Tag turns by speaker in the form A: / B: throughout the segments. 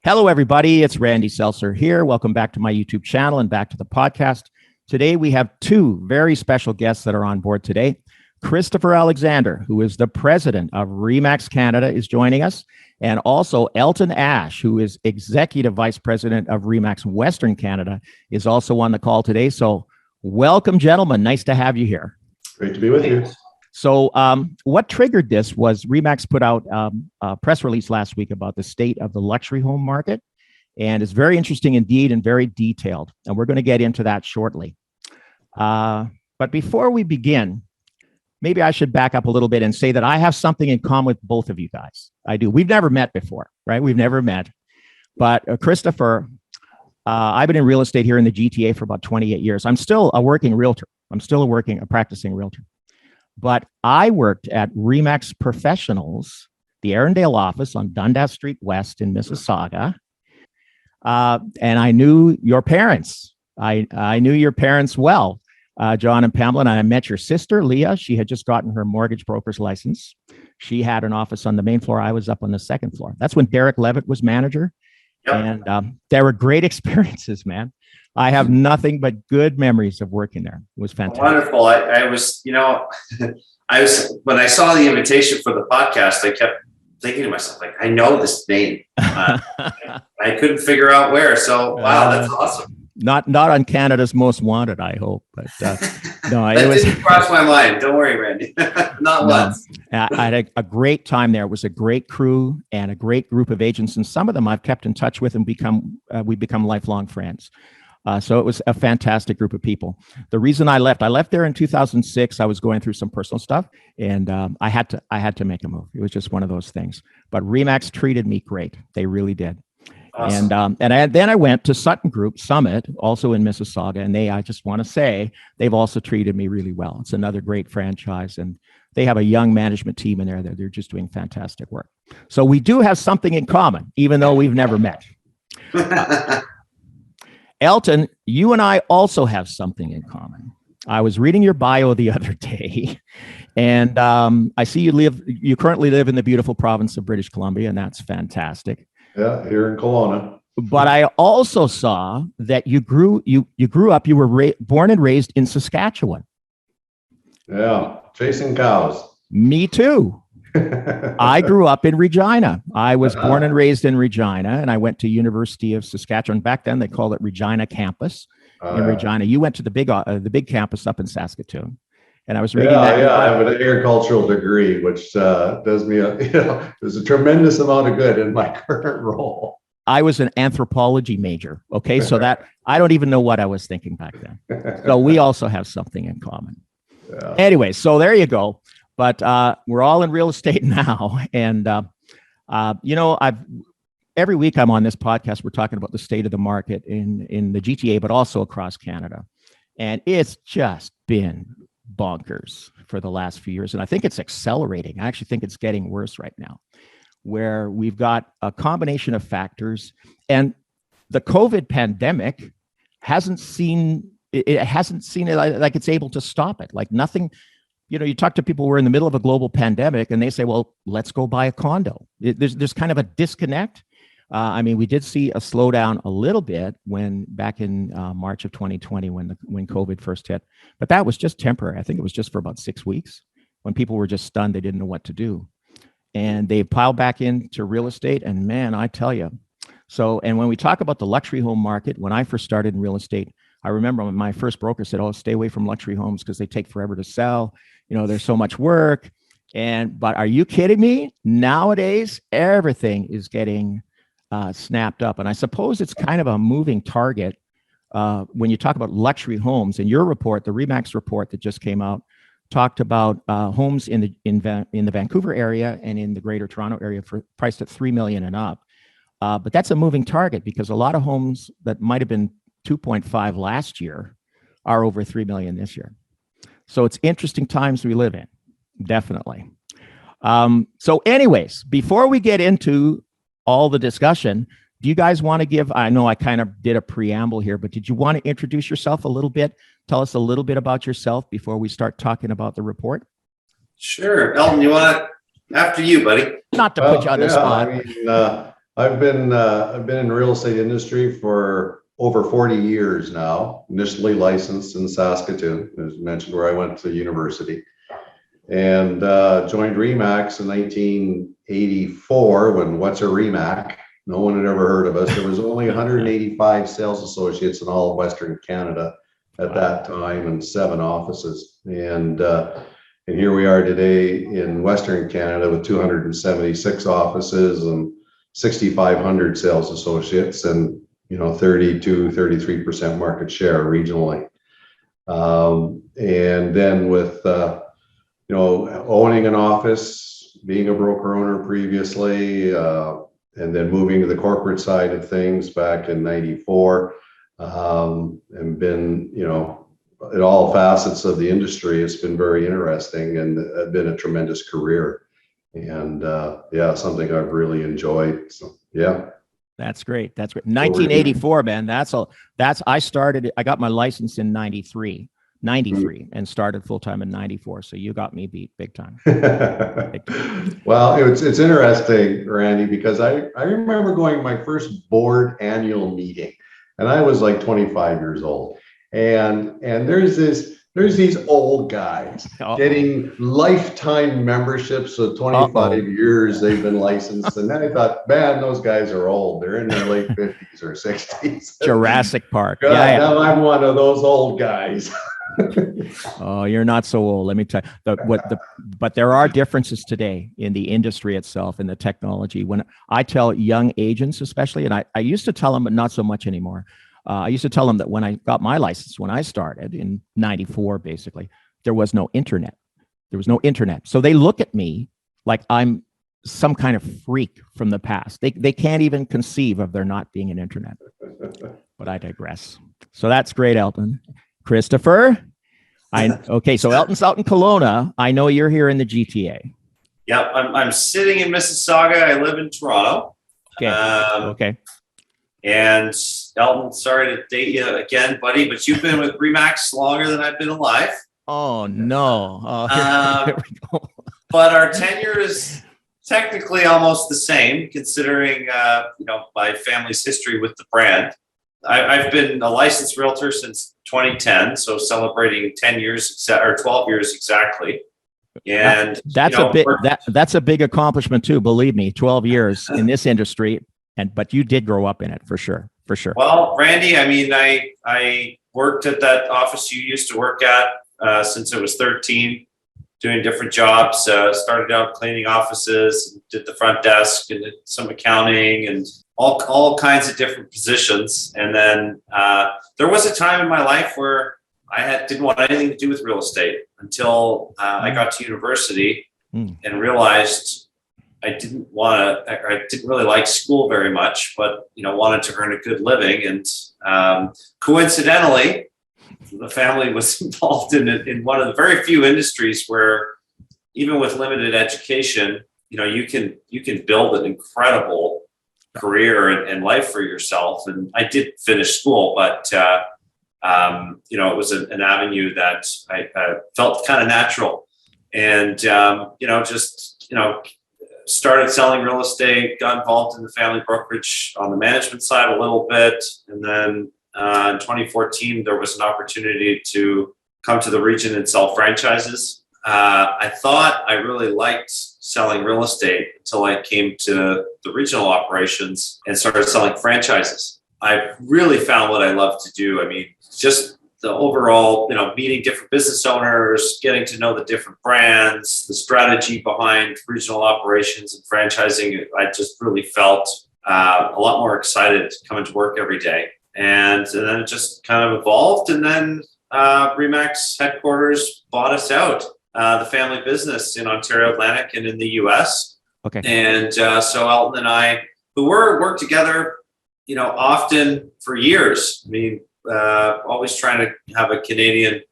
A: Hello, everybody. It's Randy Selzer here. Welcome back to my YouTube channel and back to the podcast. Today, we have two very special guests that are on board today. Christopher Alexander, who is the president of RE/MAX Canada, is joining us. And also Elton Ash, who is executive vice president of RE/MAX Western Canada, is also on the call today. So welcome, gentlemen. Nice to have you here.
B: Great to be with you.
A: So what triggered this was RE/MAX put out a press release last week about the state of the luxury home market. And it's very interesting indeed and very detailed. And we're going to get into that shortly. But before we begin, maybe I should back up a little bit and say that I have something in common with both of you guys. I do. We've never met before, right? We've never met. But Christopher, I've been in real estate here in the GTA for about 28 years. I'm still a working realtor. I'm still a practicing realtor. But I worked at RE/MAX Professionals, the Arundel office on Dundas Street West in Mississauga. And I knew your parents. I knew your parents well, John and Pamela. And I met your sister, Leah. She had just gotten her mortgage broker's license. She had an office on the main floor. I was up on the second floor. That's when Derek Levitt was manager. Yep. And there were great experiences, man. I have nothing but good memories of working there. It was fantastic.
C: Wonderful. I was, when I saw the invitation for the podcast, I kept thinking to myself, like, I know this name. I couldn't figure out where. So, wow, that's awesome.
A: Not on Canada's Most Wanted, I hope. But no,
C: it didn't cross my mind. Don't worry, Randy. Not once.
A: I had a great time there. It was a great crew and a great group of agents. And some of them I've kept in touch with and we become lifelong friends. So it was a fantastic group of people. The reason I left there in 2006. I was going through some personal stuff, and I had to make a move. It was just one of those things. But RE/MAX treated me great. They really did. Awesome. Then I went to Sutton Group Summit, also in Mississauga, and I just want to say they've also treated me really well. It's another great franchise, and they have a young management team in there that they're just doing fantastic work. So we do have something in common, even though we've never met. Elton, you and I also have something in common. I was reading your bio the other day, and I see you currently live in the beautiful province of British Columbia, and that's fantastic.
B: Yeah, here in Kelowna.
A: But I also saw that you were born and raised in Saskatchewan.
B: Yeah, chasing cows.
A: Me too. I grew up in Regina. I was born and raised in Regina, and I went to University of Saskatchewan. Back then, they called it Regina Campus in Regina. You went to the big campus up in Saskatoon, and I was reading that.
B: Yeah, I have an agricultural degree, which does me there's a tremendous amount of good in my current role.
A: I was an anthropology major. Okay, so that I don't even know what I was thinking back then. So we also have something in common. Yeah. Anyway, so there you go. But we're all in real estate now. And, every week I'm on this podcast, we're talking about the state of the market in the GTA, but also across Canada. And it's just been bonkers for the last few years. And I think it's accelerating. I actually think it's getting worse right now, where we've got a combination of factors. And the COVID pandemic hasn't seen it like it's able to stop it. Like nothing. You talk to people who are in the middle of a global pandemic and they say, well, let's go buy a condo. There's kind of a disconnect. We did see a slowdown a little bit back in March of 2020 when COVID first hit, but that was just temporary. I think it was just for about 6 weeks when people were just stunned. They didn't know what to do. And they piled back into real estate. And man, I tell you. And when we talk about the luxury home market, when I first started in real estate, I remember when my first broker said, stay away from luxury homes because they take forever to sell. There's so much work. But are you kidding me? Nowadays, everything is getting snapped up. And I suppose it's kind of a moving target when you talk about luxury homes. And your report, the RE/MAX report that just came out, talked about homes in the Vancouver area and in the Greater Toronto area priced at $3 million and up. But that's a moving target because a lot of homes that might have been 2.5 last year are over 3 million this year. So it's interesting times we live in, definitely. So anyways, before we get into all the discussion, do you guys want to give, I know I kind of did a preamble here, but did you want to introduce yourself a little bit? Tell us a little bit about yourself before we start talking about the report.
C: Sure. Elton, you want to, after you, buddy.
A: Not to put you on the spot.
B: I've been in the real estate industry for over 40 years now. Initially licensed in Saskatoon, as mentioned, where I went to university, and joined Remax in 1984. When what's a Remax? No one had ever heard of us. There was only 185 sales associates in all of Western Canada at that time, and 7 offices. And here we are today in Western Canada with 276 offices and 6,500 sales associates, and 33% market share regionally. And then with owning an office, being a broker owner previously, and then moving to the corporate side of things back in '94, and been at all facets of the industry. It's been very interesting and been a tremendous career. And something I've really enjoyed. So yeah.
A: That's great. That's great. 1984, man. I got my license in 93 and started full time in 94. So you got me beat big time.
B: Well, it's interesting, Randy, because I remember going to my first board annual meeting, and I was like 25 years old. And there's these old guys getting lifetime memberships of 25 years they've been licensed. And then I thought, man, those guys are old. They're in their late 50s or 60s.
A: Jurassic Park.
B: God, yeah. Now I'm one of those old guys.
A: Oh, you're not so old. Let me tell you. But there are differences today in the industry itself and the technology. When I tell young agents, especially, and I used to tell them, but not so much anymore. I used to tell them that when I got my license, when I started in 94, basically, there was no internet. So they look at me like I'm some kind of freak from the past. They can't even conceive of there not being an internet. But I digress. So that's great, Elton. Christopher? Okay, so Elton's out in Kelowna. I know you're here in the GTA.
C: Yep, I'm sitting in Mississauga. I live in Toronto.
A: Okay. Okay.
C: And Elton, sorry to date you again, buddy, but you've been with Remax longer than I've been alive.
A: Oh, no.
C: Here we go. But our tenure is technically almost the same, considering my family's history with the brand. I've been a licensed realtor since 2010, so celebrating 10 years or 12 years exactly. And
A: that's a big accomplishment too. Believe me, 12 years in this industry. But you did grow up in it for sure.
C: Well, Randy, I mean, I worked at that office you used to work at since I was 13, doing different jobs. Started out cleaning offices, did the front desk, and did some accounting, and all kinds of different positions. And then there was a time in my life where I didn't want anything to do with real estate until I got to university and realized I didn't really like school very much, but wanted to earn a good living. And coincidentally, the family was involved in one of the very few industries where, even with limited education, you can build an incredible career and life for yourself. And I did finish school, but it was an avenue that I felt kind of natural, and started selling real estate, got involved in the family brokerage on the management side a little bit. And then in 2014, there was an opportunity to come to the region and sell franchises. I thought I really liked selling real estate until I came to the regional operations and started selling franchises. I really found what I love to do. I mean, just the overall, meeting different business owners, getting to know the different brands, the strategy behind regional operations and franchising. I just really felt a lot more excited coming to work every day. And then it just kind of evolved. And then Remax headquarters bought us out, the family business in Ontario Atlantic and in the US.
A: Okay.
C: And so Elton and I, who worked together, often for years. I mean, always trying to have a Canadian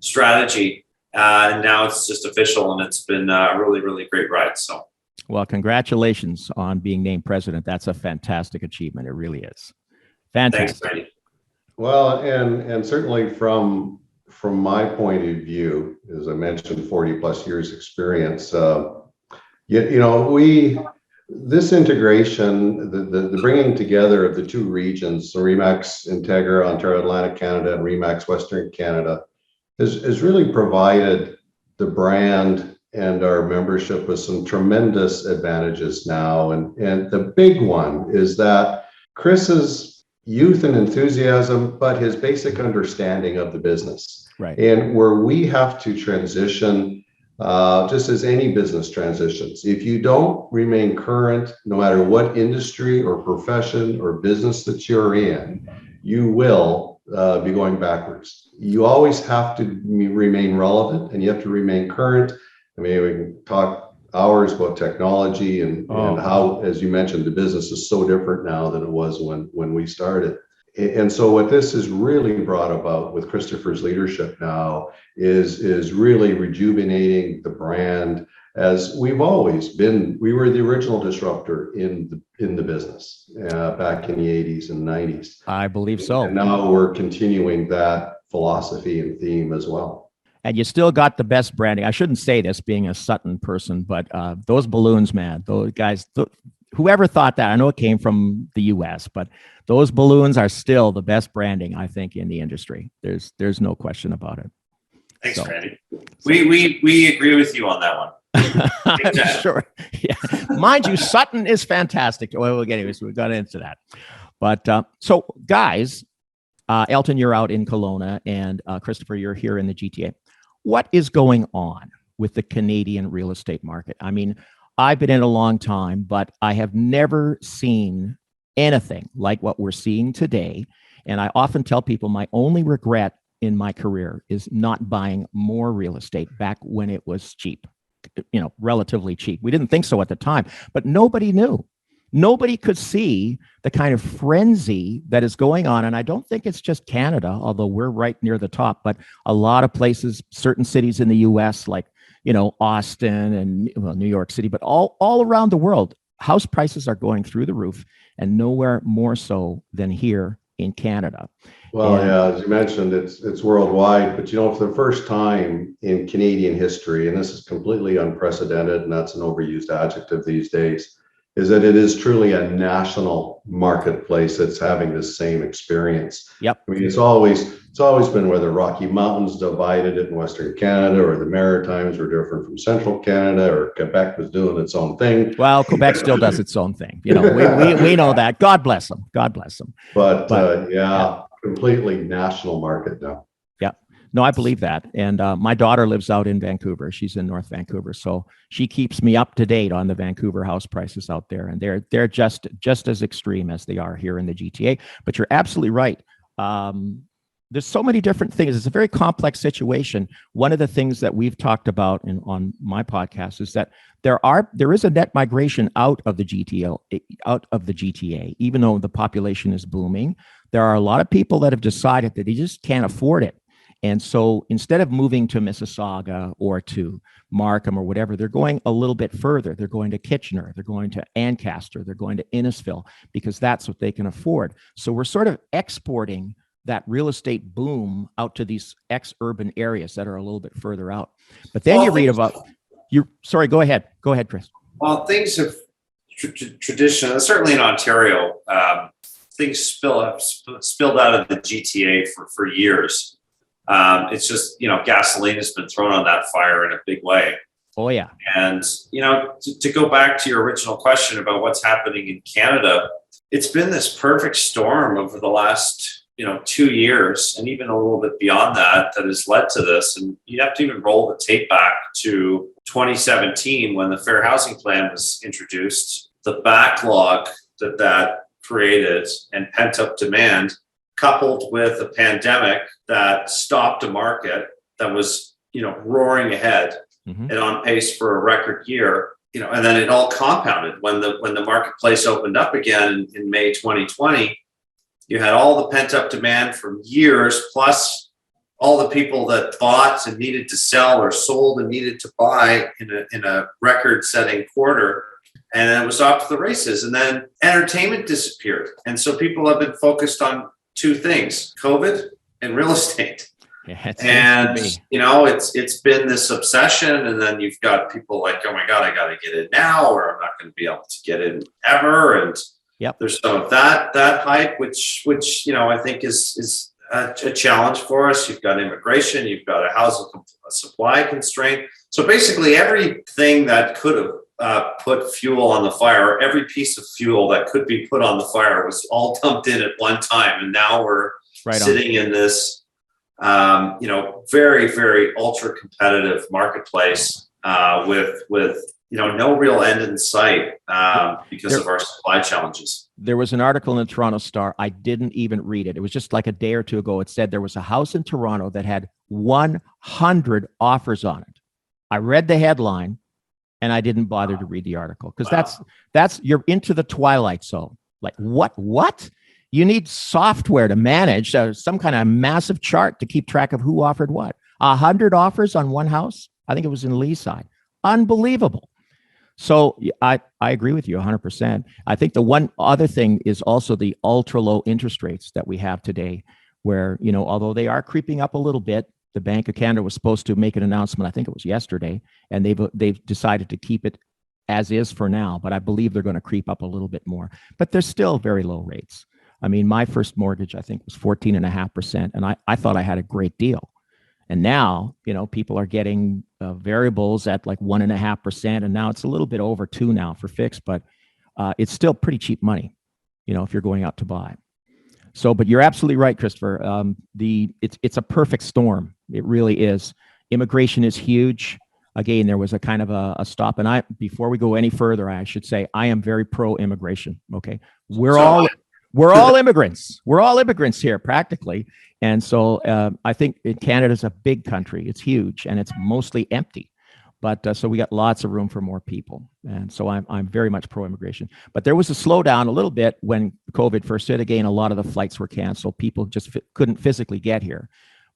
C: strategy. And now it's just official, and it's been a really, really great ride. So,
A: well, congratulations on being named president. That's a fantastic achievement. It really is. Fantastic.
C: Thanks, Brady.
B: Well, and certainly from my point of view, as I mentioned, 40 plus years experience, this integration, the bringing together of the two regions, so Remax Integra, Ontario, Atlantic Canada, and Remax Western Canada, has really provided the brand and our membership with some tremendous advantages now. And the big one is that Chris's youth and enthusiasm, but his basic understanding of the business.
A: Right.
B: And where we have to transition, just as any business transitions, if you don't remain current, no matter what industry or profession or business that you're in, you will be going backwards. You always have to remain relevant, and you have to remain current. I mean, we can talk hours about technology and how, as you mentioned, the business is so different now than it was when we started. And so what this has really brought about with Christopher's leadership now is really rejuvenating the brand, as we've always been. We were the original disruptor in the business back in the 80s and 90s.
A: I believe so.
B: And now we're continuing that philosophy and theme as well.
A: And you still got the best branding. I shouldn't say this being a Sutton person, but those balloons, man, those guys, whoever thought that, I know it came from the US, but those balloons are still the best branding, I think, in the industry. There's no question about it.
C: Thanks, Randy. We agree with you on that one.
A: I'm sure. Yeah. Mind you, Sutton is fantastic. Well, anyways, we got into that. But so guys, Elton, you're out in Kelowna, and Christopher, you're here in the GTA. What is going on with the Canadian real estate market? I mean, I've been in a long time, but I have never seen anything like what we're seeing today. And I often tell people my only regret in my career is not buying more real estate back when it was cheap, relatively cheap. We didn't think so at the time, but nobody knew. Nobody could see the kind of frenzy that is going on. And I don't think it's just Canada, although we're right near the top, but a lot of places, certain cities in the US, like, Austin and New York City, but all around the world, house prices are going through the roof, and nowhere more so than here in Canada.
B: Well, yeah, as you mentioned, it's worldwide, but for the first time in Canadian history, and this is completely unprecedented, and that's an overused adjective these days, is that it is truly a national marketplace that's having the same experience.
A: Yep.
B: I mean, it's always been where the Rocky Mountains divided it in Western Canada, or the Maritimes were different from Central Canada, or Quebec was doing its own thing.
A: Well, Quebec still does its own thing. We know that. God bless them. God bless them.
B: But completely national market now.
A: Yeah. No, I believe that. And my daughter lives out in Vancouver. She's in North Vancouver. So she keeps me up to date on the Vancouver house prices out there. And they're just as extreme as they are here in the GTA. But you're absolutely right. There's so many different things. It's a very complex situation. One of the things that we've talked about on my podcast is that there is a net migration out of the GTA, even though the population is booming. There are a lot of people that have decided that they just can't afford it. And so instead of moving to Mississauga or to Markham or whatever, they're going a little bit further. They're going to Kitchener, they're going to Ancaster, they're going to Innisfil, because that's what they can afford. So we're sort of exporting that real estate boom out to these ex-urban areas that are a little bit further out. But then you read about, sorry, go ahead, Chris.
C: Well, things have traditionally, certainly in Ontario, things spilled out of the GTA for years. It's just, gasoline has been thrown on that fire in a big way.
A: Oh, yeah.
C: And, to go back to your original question about what's happening in Canada, it's been this perfect storm over the last, 2 years, and even a little bit beyond that has led to this. And you have to even roll the tape back to 2017 when the Fair Housing Plan was introduced. The backlog that created and pent-up demand, coupled with a pandemic that stopped a market that was, roaring ahead and on pace for a record year, and then it all compounded when the marketplace opened up again in May 2020. You had all the pent-up demand from years, plus all the people that bought and needed to sell, or sold and needed to buy in a record-setting quarter. And it was off to the races. And then entertainment disappeared. And so people have been focused on two things: COVID and real estate.
A: Yeah, it seems to
C: And
A: be.
C: it's been this obsession, and then you've got people like, oh my God, I got to get in now, or I'm not going to be able to get in ever. And
A: Yep.
C: there's some of that hype, which I think is a challenge for us. You've got immigration, you've got a housing supply constraint. So basically, everything that could have put fuel on the fire, every piece of fuel that could be put on the fire, was all dumped in at one time, and now we're sitting in this very, very ultra competitive marketplace with no real end in sight because of our supply challenges.
A: There was an article in the Toronto Star. I didn't even read it. It was just like a day or two ago. It said there was a house in Toronto that had 100 offers on it. I read the headline and I didn't bother to read the article because that's you're into the twilight zone. Like what? You need software to manage some kind of massive chart to keep track of who offered what. 100 offers on one house. I think it was in Leaside. Unbelievable. So I agree with you 100%. I think the one other thing is also the ultra low interest rates that we have today, where, although they are creeping up a little bit, the Bank of Canada was supposed to make an announcement, I think it was yesterday, and they've decided to keep it as is for now, but I believe they're going to creep up a little bit more. But they're still very low rates. I mean, my first mortgage, I think, was 14.5%, and I thought I had a great deal. And now, people are getting variables at like 1.5%, and now it's a little bit over 2 now for fixed, but it's still pretty cheap money, if you're going out to buy. So, but you're absolutely right, Christopher. It's a perfect storm. It really is. Immigration is huge. Again, there was a kind of a stop, and before we go any further, I should say I am very pro-immigration. Okay, we're all immigrants. We're all immigrants here, practically. And so I think Canada's a big country. It's huge, and it's mostly empty. But so we got lots of room for more people. And so I'm very much pro-immigration. But there was a slowdown a little bit when COVID first hit. Again, a lot of the flights were canceled. People just couldn't physically get here.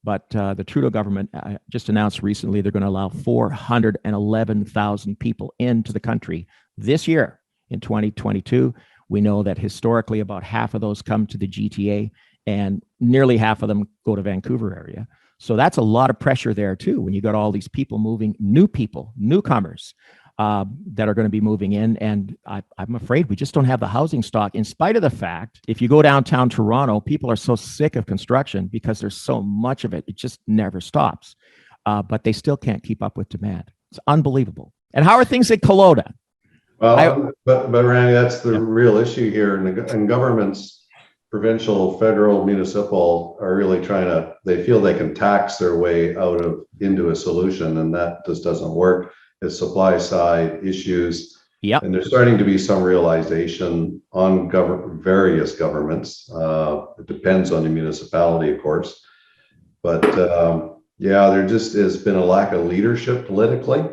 A: But the Trudeau government just announced recently they're going to allow 411,000 people into the country this year in 2022. We know that historically about half of those come to the GTA, and nearly half of them go to Vancouver area. So that's a lot of pressure there too, when you got all these people moving, newcomers that are going to be moving in. And I'm afraid we just don't have the housing stock, in spite of the fact, if you go downtown Toronto, people are so sick of construction because there's so much of it. It just never stops. But they still can't keep up with demand. It's unbelievable. And how are things in Kelowna?
B: Well, but Randy, that's the real issue here. And governments, provincial, federal, municipal, are really they feel they can tax their way into a solution, and that just doesn't work. It's supply side issues.
A: Yep.
B: And there's starting to be some realization on various governments. It depends on the municipality, of course. But there just has been a lack of leadership politically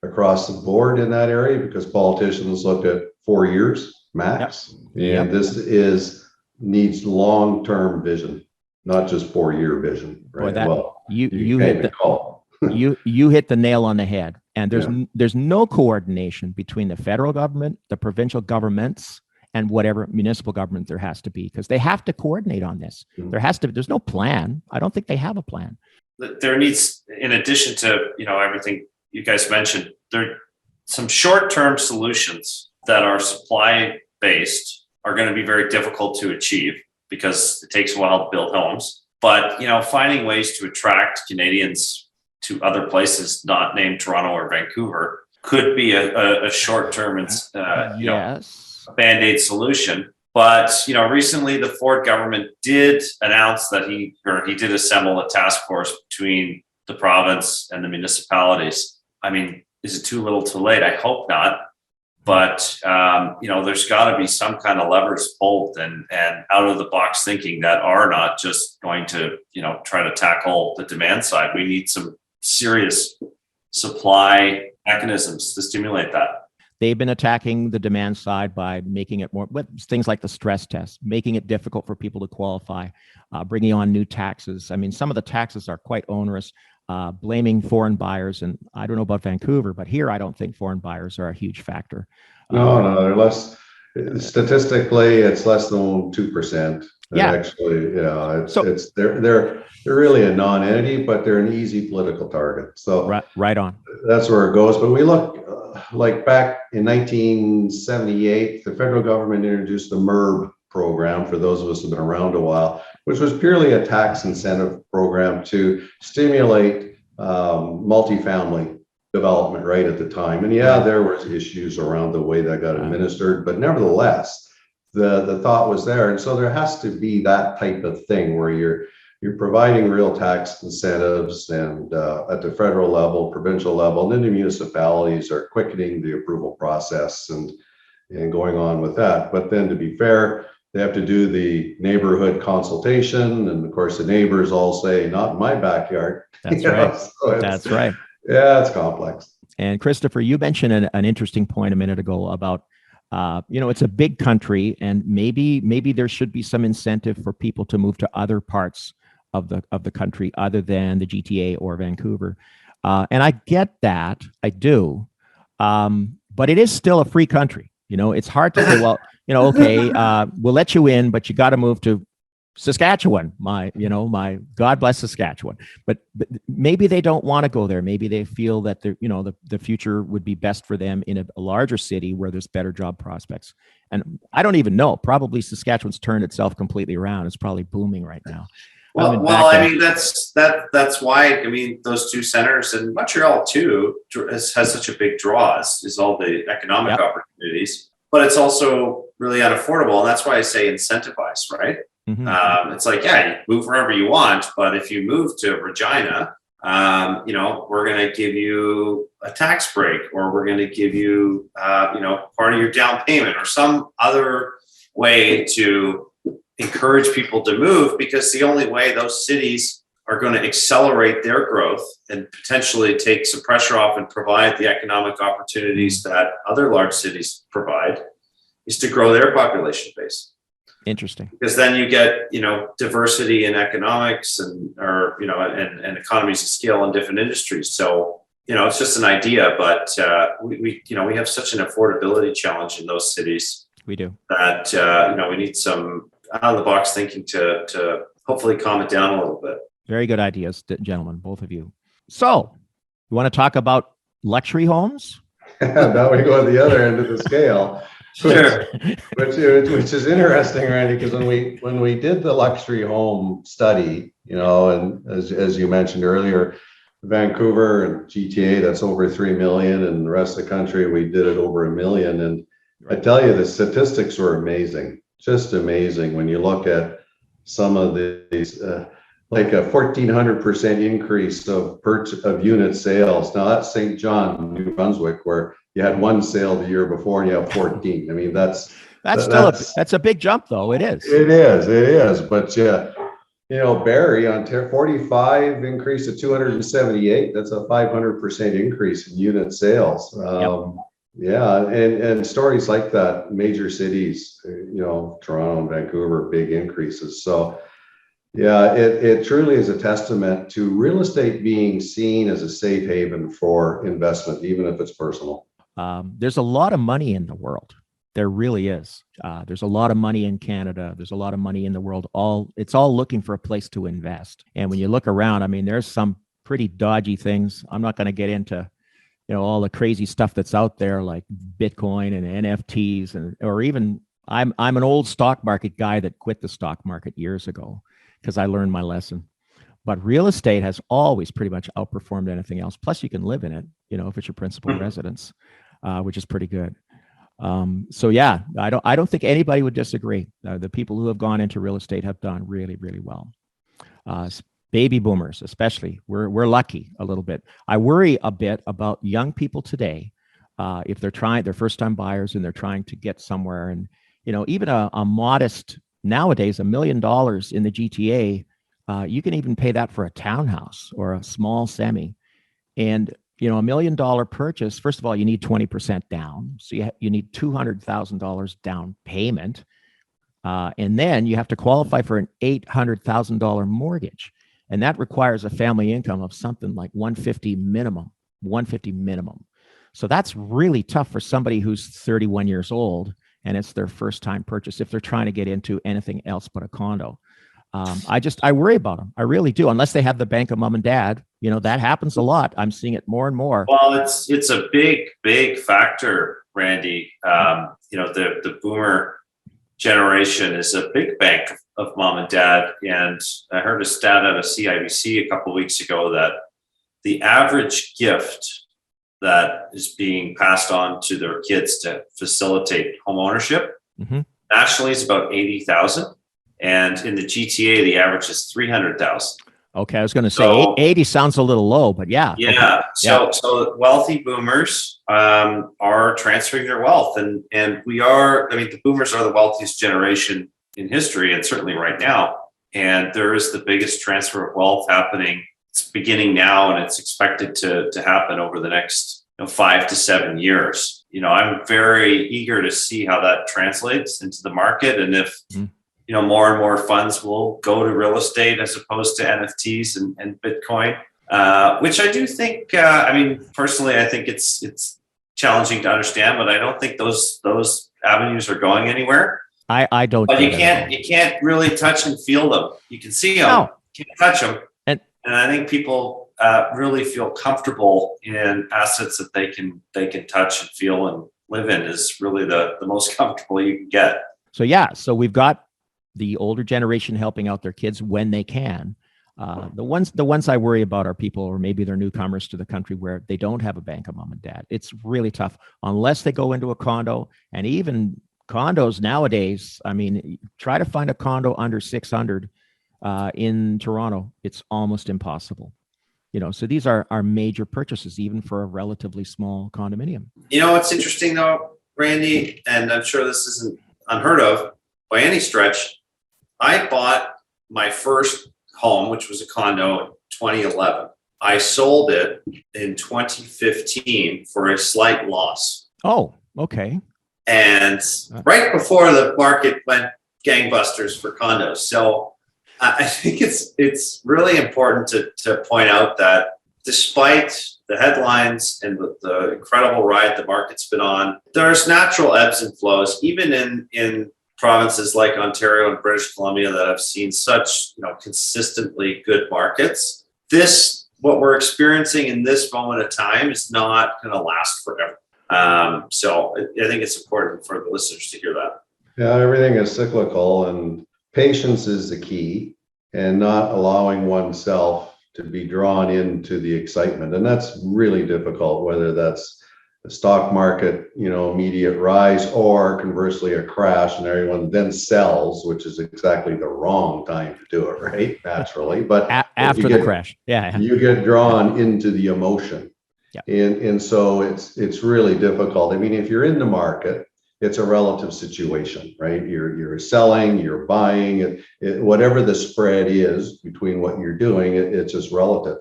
B: across the board in that area, because politicians look at 4 years max. Yep. And this needs long-term vision, not just 4-year vision. Right.
A: Boy, you hit the call. you hit the nail on the head. And there's no coordination between the federal government, the provincial governments, and whatever municipal government there has to be, because they have to coordinate on this. Mm-hmm. There's no plan. I don't think they have a plan.
C: There needs, in addition to everything you guys mentioned, there some short-term solutions that are supply-based are going to be very difficult to achieve because it takes a while to build homes. But finding ways to attract Canadians to other places not named Toronto or Vancouver could be a short-term Band-Aid solution. But recently the Ford government did announce that he did assemble a task force between the province and the municipalities. I mean, is it too little too late? I hope not. But there's got to be some kind of levers pulled and out of the box thinking that are not just going to try to tackle the demand side. We need some serious supply mechanisms to stimulate that.
A: They've been attacking the demand side by making it more, with things like the stress test, making it difficult for people to qualify, bringing on new taxes. I mean, some of the taxes are quite onerous, blaming foreign buyers. And I don't know about Vancouver, but here I don't think foreign buyers are a huge factor.
B: No, they're less. Statistically, it's less than 2%.
A: Yeah.
B: Actually,
A: So
B: they're really a non-entity, but they're an easy political target. So
A: right on.
B: that's where it goes. But we look like back in 1978, the federal government introduced the MERB program, for those of us who've been around a while, which was purely a tax incentive program to stimulate multifamily development right at the time. And yeah, there was issues around the way that got administered, but nevertheless, the thought was there. And so there has to be that type of thing where you're providing real tax incentives, and at the federal level, provincial level, and then the municipalities are quickening the approval process and going on with that. But then, to be fair, they have to do the neighborhood consultation, and of course the neighbors all say, not in my backyard.
A: That's right. So that's right.
B: Yeah, it's complex.
A: And Christopher, you mentioned an interesting point a minute ago about it's a big country, and maybe there should be some incentive for people to move to other parts of the country other than the GTA or Vancouver. And I get that, I do, but it is still a free country. It's hard to say, well, okay, we'll let you in, but you got to move to Saskatchewan. My God bless Saskatchewan. But maybe they don't want to go there. Maybe they feel that the future would be best for them in a larger city where there's better job prospects. And I don't even know. Probably Saskatchewan's turned itself completely around. It's probably booming right now.
C: That's why. Those two centers, and Montreal too has such a big draw. Is all the economic opportunities, but it's also really unaffordable, and that's why I say incentivize, right? Mm-hmm. It's like, yeah, you move wherever you want, but if you move to Regina, we're going to give you a tax break, or we're going to give you, part of your down payment, or some other way to encourage people to move, because the only way those cities are going to accelerate their growth and potentially take some pressure off and provide the economic opportunities that other large cities provide is to grow their population base.
A: Interesting.
C: Because then you get, diversity in economics and economies of scale in different industries. So, it's just an idea, but we have such an affordability challenge in those cities.
A: We do.
C: That, we need some out of the box thinking to hopefully calm it down a little bit.
A: Very good ideas, gentlemen, both of you. So, you want to talk about luxury homes?
B: Now we go at the other end of the scale.
C: Sure.
B: Which is interesting, Randy, because when we did the luxury home study, and as you mentioned earlier, Vancouver and GTA, that's over 3 million, and the rest of the country, we did it over 1 million. And I tell you, the statistics were amazing, just amazing. When you look at some of these, like a 1,400% increase of unit sales. Now that's St. John, New Brunswick, where you had one sale the year before and you have 14. That's
A: a big jump, though. It is.
B: It is. But Barrie on 45 increase to 278. That's a 500% increase in unit sales. Yeah, and stories like that, major cities, Toronto and Vancouver, big increases. So yeah, it truly is a testament to real estate being seen as a safe haven for investment, even if it's personal.
A: There's a lot of money in the world. There really is. There's a lot of money in Canada. There's a lot of money in the world. It's all looking for a place to invest. And when you look around, there's some pretty dodgy things. I'm not going to get into, all the crazy stuff that's out there, like Bitcoin and NFTs, or even I'm an old stock market guy that quit the stock market years ago because I learned my lesson. But real estate has always pretty much outperformed anything else. Plus, you can live in it, if it's your principal residence, which is pretty good. So yeah, I don't think anybody would disagree. The people who have gone into real estate have done really, really well. Baby boomers, especially, we're lucky a little bit. I worry a bit about young people today, if they're first-time buyers and they're trying to get somewhere, and even a modest nowadays $1 million in the GTA, you can even pay that for a townhouse or a small semi, and $1 million purchase. First of all, you need 20% down, so you need $200,000 down payment, and then you have to qualify for an $800,000 mortgage. And that requires a family income of something like 150 minimum. So that's really tough for somebody who's 31 years old and it's their first time purchase if they're trying to get into anything else but a condo. I worry about them. I really do. Unless they have the bank of mom and dad, that happens a lot. I'm seeing it more and more.
C: Well, it's a big factor, Randy. The boomer generation is a big bank of mom and dad. And I heard a stat out of CIBC a couple of weeks ago that the average gift that is being passed on to their kids to facilitate home ownership nationally is about 80,000. And in the GTA, the average is 300,000.
A: Okay, I was going to say 80 sounds a little low, but yeah.
C: Yeah.
A: Okay.
C: So wealthy boomers are transferring their wealth, and the boomers are the wealthiest generation in history, and certainly right now. And there is the biggest transfer of wealth happening. It's beginning now, and it's expected to happen over the next 5 to 7 years. I'm very eager to see how that translates into the market, and if more and more funds will go to real estate as opposed to NFTs and Bitcoin, which I do think. Personally, I think it's challenging to understand, but I don't think those avenues are going anywhere.
A: I don't.
C: But you can't really touch and feel them. You can see them, you can't touch them, and I think people really feel comfortable in assets that they can touch and feel and live in is really the most comfortable you can get.
A: So we've got the older generation helping out their kids when they can. The ones I worry about are people, or maybe they're newcomers to the country where they don't have a bank of mom and dad. It's really tough unless they go into a condo, and even condos nowadays. Try to find a condo under 600 in Toronto. It's almost impossible. So these are major purchases, even for a relatively small condominium.
C: What's interesting though, Randy, and I'm sure this isn't unheard of by any stretch. I bought my first home, which was a condo, in 2011. I sold it in 2015 for a slight loss.
A: Oh, okay.
C: And right before the market went gangbusters for condos. So I think it's really important to point out that despite the headlines and the incredible ride the market's been on, there's natural ebbs and flows, even in provinces like Ontario and British Columbia that have seen such consistently good markets. What we're experiencing in this moment of time is not going to last forever. So I think it's important for the listeners to hear that.
B: Yeah, everything is cyclical, and patience is the key, and not allowing oneself to be drawn into the excitement. And that's really difficult, whether that's the stock market, immediate rise, or conversely a crash and everyone then sells, which is exactly the wrong time to do it, right? Naturally. But
A: after the crash. Yeah.
B: You get drawn into the emotion.
A: Yeah.
B: And so it's really difficult. If you're in the market, it's a relative situation, right? You're selling, you're buying, whatever the spread is between what you're doing, it's just relative.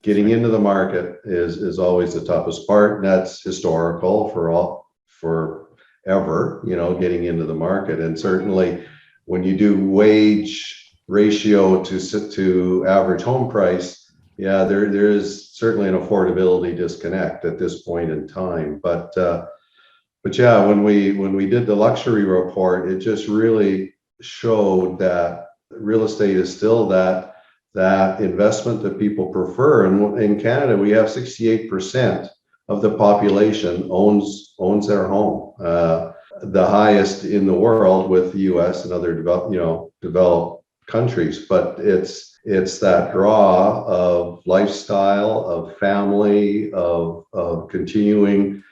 B: Getting into the market is always the toughest part. And that's historical forever, getting into the market. And certainly when you do wage ratio to average home price, there is certainly an affordability disconnect at this point in time. But yeah, when we did the luxury report, it just really showed that real estate is still that investment that people prefer. And in Canada, we have 68% of the population owns their home, the highest in the world with the U.S. and other developed countries. But it's that draw of lifestyle, of family, of continuing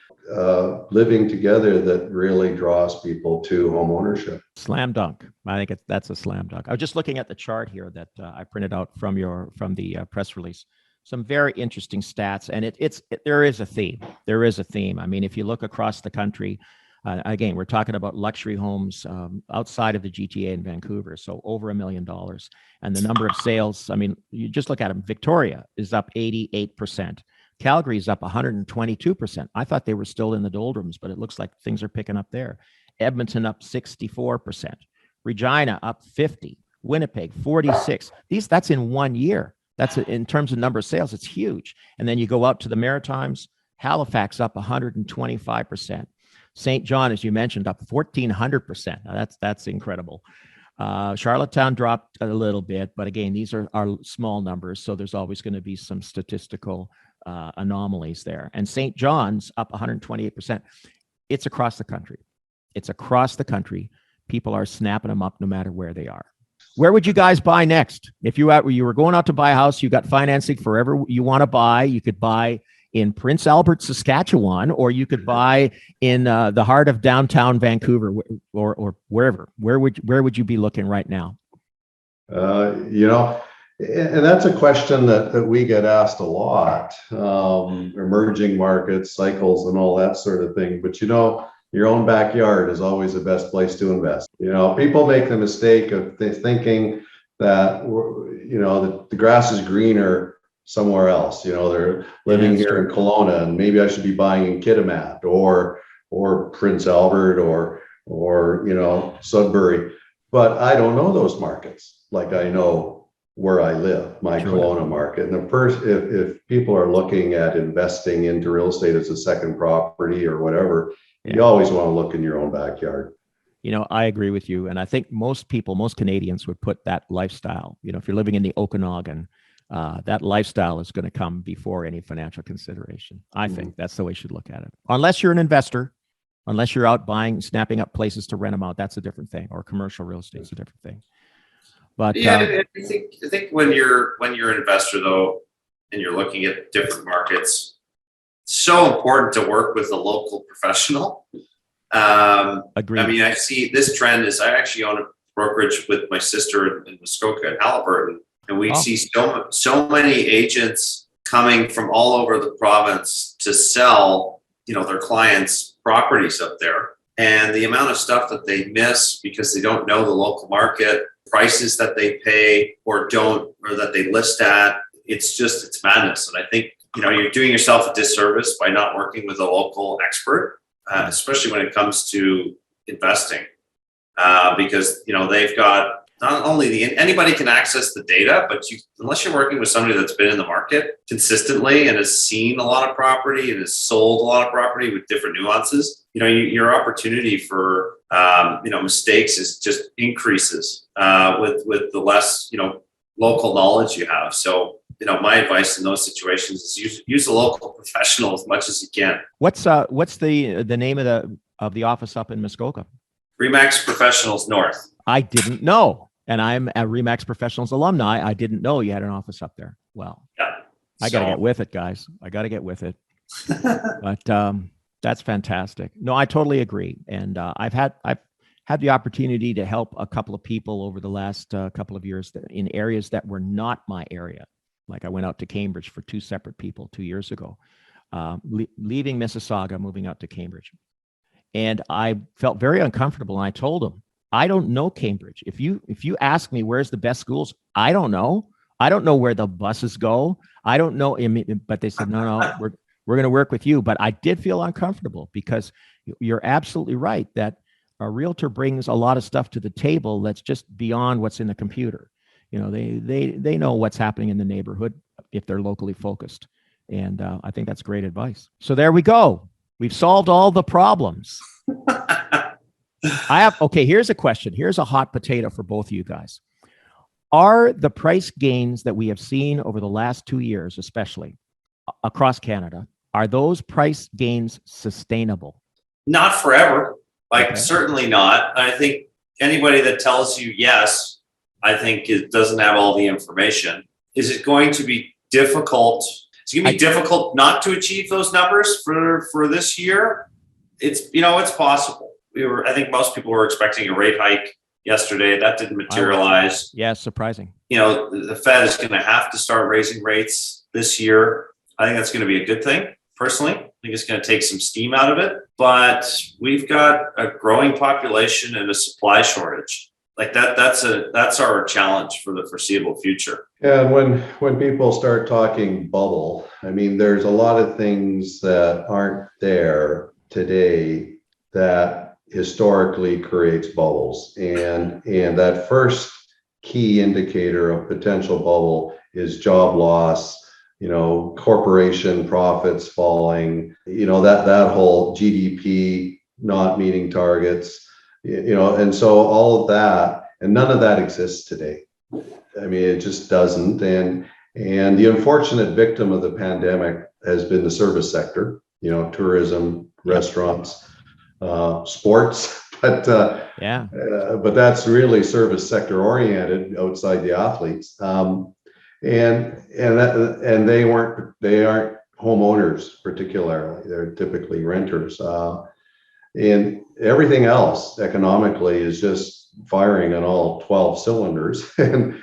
B: living together that really draws people to home ownership.
A: Slam dunk. I think that's a slam dunk. I was just looking at the chart here that I printed out from the press release. Some very interesting stats, and there is a theme. There is a theme. If you look across the country, again, we're talking about luxury homes outside of the GTA in Vancouver, so over $1 million, and the number of sales. You just look at them. Victoria is up 88%. Calgary is up 122%. I thought they were still in the doldrums, but it looks like things are picking up there. Edmonton up 64%. Regina up 50%. Winnipeg 46%. That's in 1 year. That's in terms of number of sales. It's huge. And then you go out to the Maritimes. Halifax up 125%. St. John, as you mentioned, up 1,400%. Now that's incredible. Charlottetown dropped a little bit, but again, these are small numbers, so there's always going to be some statistical anomalies there. And St. John's up 128%. It's across the country. It's across the country. People are snapping them up no matter where they are. Where would you guys buy next? If you were going out to buy a house, you got financing for wherever you want to buy. You could buy in Prince Albert, Saskatchewan, or you could buy in the heart of downtown Vancouver, or wherever. Where would you be looking right now?
B: And that's a question that we get asked a lot. Emerging markets, cycles, and all that sort of thing. But your own backyard is always the best place to invest. People make the mistake of thinking that the grass is greener somewhere else. They're living here in Kelowna, and maybe I should be buying in Kitimat or Prince Albert or Sudbury. But I don't know those markets like I know where I live, my Kelowna market. And if people are looking at investing into real estate as a second property or whatever, you always want to look in your own backyard.
A: I agree with you. And I think most Canadians would put that lifestyle, if you're living in the Okanagan, that lifestyle is going to come before any financial consideration. I think that's the way you should look at it. Unless you're an investor, unless you're out snapping up places to rent them out, that's a different thing. Or commercial real estate is a different thing. But
C: I think when you're an investor though, and you're looking at different markets, it's so important to work with a local professional.
A: Agreed.
C: I mean, I see this trend I actually own a brokerage with my sister in Muskoka and Halliburton, and we see so many agents coming from all over the province to sell, their clients' properties up there. And the amount of stuff that they miss because they don't know the local market, prices that they pay or that they list at, it's madness. And I think, you're doing yourself a disservice by not working with a local expert, especially when it comes to investing, because, they've got not only anybody can access the data, but unless you're working with somebody that's been in the market consistently and has seen a lot of property and has sold a lot of property with different nuances, your opportunity for, mistakes is just increases, with the less, local knowledge you have. So, my advice in those situations is use a local professional as much as you can.
A: What's the name of the office up in Muskoka?
C: Remax Professionals North.
A: I didn't know. And I'm a Remax Professionals alumni. I didn't know you had an office up there. Well, I got to get with it, guys. I got to get with it. But that's fantastic. No, I totally agree. And I've had the opportunity to help a couple of people over the last couple of years in areas that were not my area. Like I went out to Cambridge for 2 separate people 2 years ago, leaving Mississauga, moving out to Cambridge. And I felt very uncomfortable. And I told them, I don't know Cambridge. If you ask me where's the best schools, I don't know. I don't know where the buses go. I don't know. But they said, no, we're going to work with you. But I did feel uncomfortable because you're absolutely right that a realtor brings a lot of stuff to the table that's just beyond what's in the computer. They know what's happening in the neighborhood if they're locally focused. And I think that's great advice. So there we go. We've solved all the problems. Here's a question. Here's a hot potato for both of you guys. Are the price gains that we have seen over the last 2 years, especially across Canada, are those price gains sustainable?
C: Not forever. Certainly not. I think anybody that tells you yes, I think it doesn't have all the information. Is it going to be difficult? It's going to be difficult not to achieve those numbers for this year. It's possible. I think most people were expecting a rate hike yesterday. That didn't materialize.
A: Yeah, surprising.
C: The Fed is going to have to start raising rates this year. I think that's going to be a good thing. Personally, I think it's going to take some steam out of it. But we've got a growing population and a supply shortage. That's our challenge for the foreseeable future.
B: Yeah, when people start talking bubble, I mean, there's a lot of things that aren't there today that historically creates bubbles. And that first key indicator of potential bubble is job loss, corporation profits falling, that whole GDP not meeting targets, and so all of that, and none of that exists today. I mean, it just doesn't. And the unfortunate victim of the pandemic has been the service sector, tourism, restaurants, sports, but that's really service sector oriented outside the athletes. And they aren't homeowners particularly. They're typically renters. And everything else economically is just firing on all 12 cylinders. and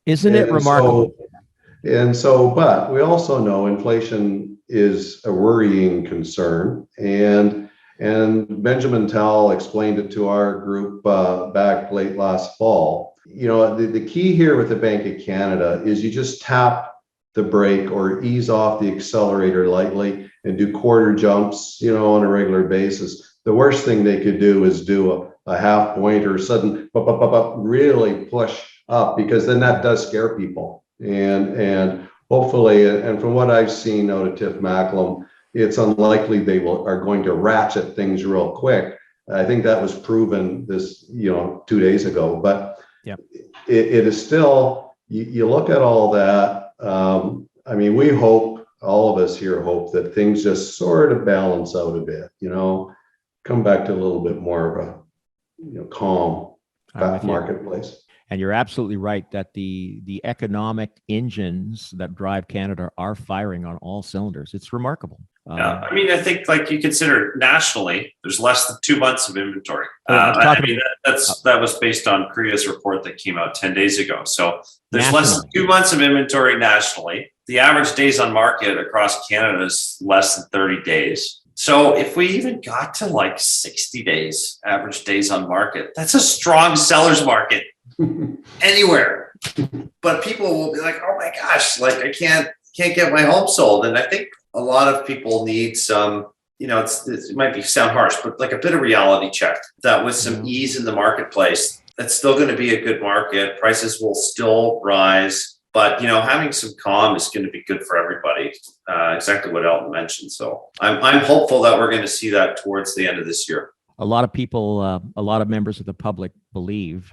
A: Isn't it remarkable?
B: But we also know inflation is a worrying concern. And Benjamin Tell explained it to our group back late last fall. The key here with the Bank of Canada is you just tap the brake or ease off the accelerator lightly and do quarter jumps, on a regular basis. The worst thing they could do is do a half point or sudden really push up, because then that does scare people. And hopefully, and from what I've seen out of Tiff Macklem, it's unlikely they are going to ratchet things real quick. I think that was proven this, 2 days ago. But it is still, you look at all that. I mean, we hope, all of us here hope that things just sort of balance out a bit, come back to a little bit more of a, calm marketplace.
A: And you're absolutely right that the economic engines that drive Canada are firing on all cylinders. It's remarkable.
C: I mean, I think you consider nationally, there's less than 2 months of inventory. That was based on Korea's report that came out 10 days ago. So there's less than 2 months of inventory nationally. The average days on market across Canada is less than 30 days. So if we even got to 60 days, average days on market, that's a strong seller's market anywhere. But people will be like, oh my gosh, I can't get my home sold. And I think a lot of people need some, it might sound harsh, but a bit of reality check that with some ease in the marketplace, that's still going to be a good market. Prices will still rise. But, having some calm is going to be good for everybody. Exactly what Elton mentioned. So I'm hopeful that we're going to see that towards the end of this year.
A: A lot of people, a lot of members of the public believe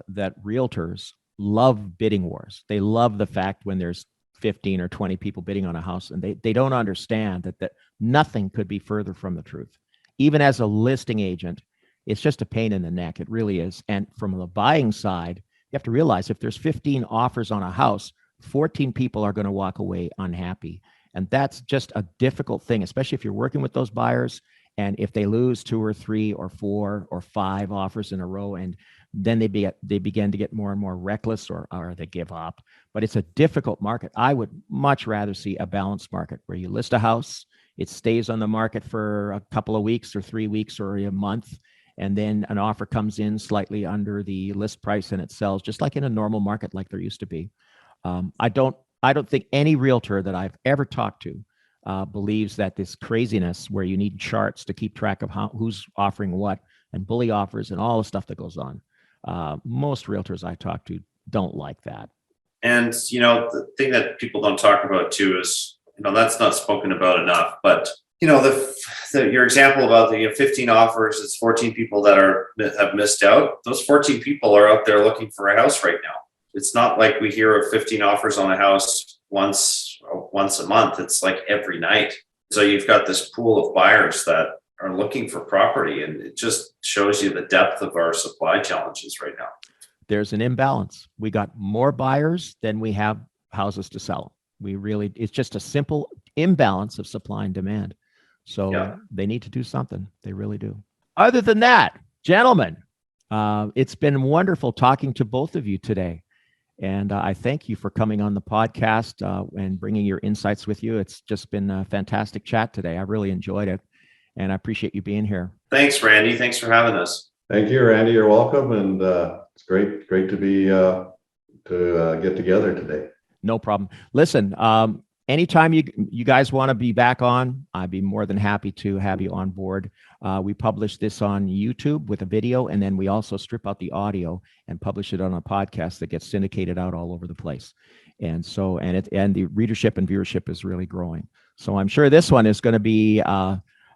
A: that realtors love bidding wars. They love the fact when there's 15 or 20 people bidding on a house, and they don't understand that nothing could be further from the truth. Even as a listing agent, it's just a pain in the neck. It really is. And from the buying side, you have to realize if there's 15 offers on a house, 14 people are going to walk away unhappy. And that's just a difficult thing, especially if you're working with those buyers. And if they lose 2 or 3 or 4 or 5 offers in a row, and then they begin to get more and more reckless, or they give up. But it's a difficult market. I would much rather see a balanced market where you list a house, it stays on the market for a couple of weeks or 3 weeks or a month, and then an offer comes in slightly under the list price and it sells, just like in a normal market like there used to be. I don't think any realtor that I've ever talked to believes that this craziness where you need charts to keep track of who's offering what and bully offers and all the stuff that goes on. Most realtors I talk to don't like that.
C: And, the thing that people don't talk about too is, that's not spoken about enough, but your example about the 15 offers, it's 14 people that have missed out. Those 14 people are out there looking for a house right now. It's not like we hear of 15 offers on a house once a month. It's every night. So you've got this pool of buyers that are looking for property, and it just shows you the depth of our supply challenges right now.
A: There's an imbalance. We got more buyers than we have houses to sell. It's just a simple imbalance of supply and demand. So They need to do something. They really do. Other than that, gentlemen, it's been wonderful talking to both of you today. And I thank you for coming on the podcast and bringing your insights with you. It's just been a fantastic chat today. I really enjoyed it. And I appreciate you being here.
C: Thanks, Randy. Thanks for having us.
B: Thank you, Randy. You're welcome. And it's great to be to get together today.
A: No problem. Listen, anytime you guys want to be back on, I'd be more than happy to have you on board. We publish this on YouTube with a video, and then we also strip out the audio and publish it on a podcast that gets syndicated out all over the place. And so, and the readership and viewership is really growing. So I'm sure this one is going to be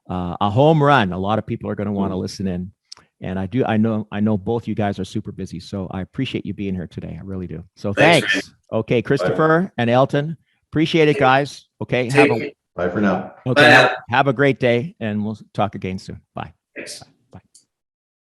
A: a home run. A lot of people are going to want to listen in. And I know both you guys are super busy. So I appreciate you being here today. I really do. So thanks. Okay, Christopher and Elton. Appreciate it, guys. Okay.
B: Bye for now.
A: Okay. Have a great day, and we'll talk again soon. Bye.
C: Thanks.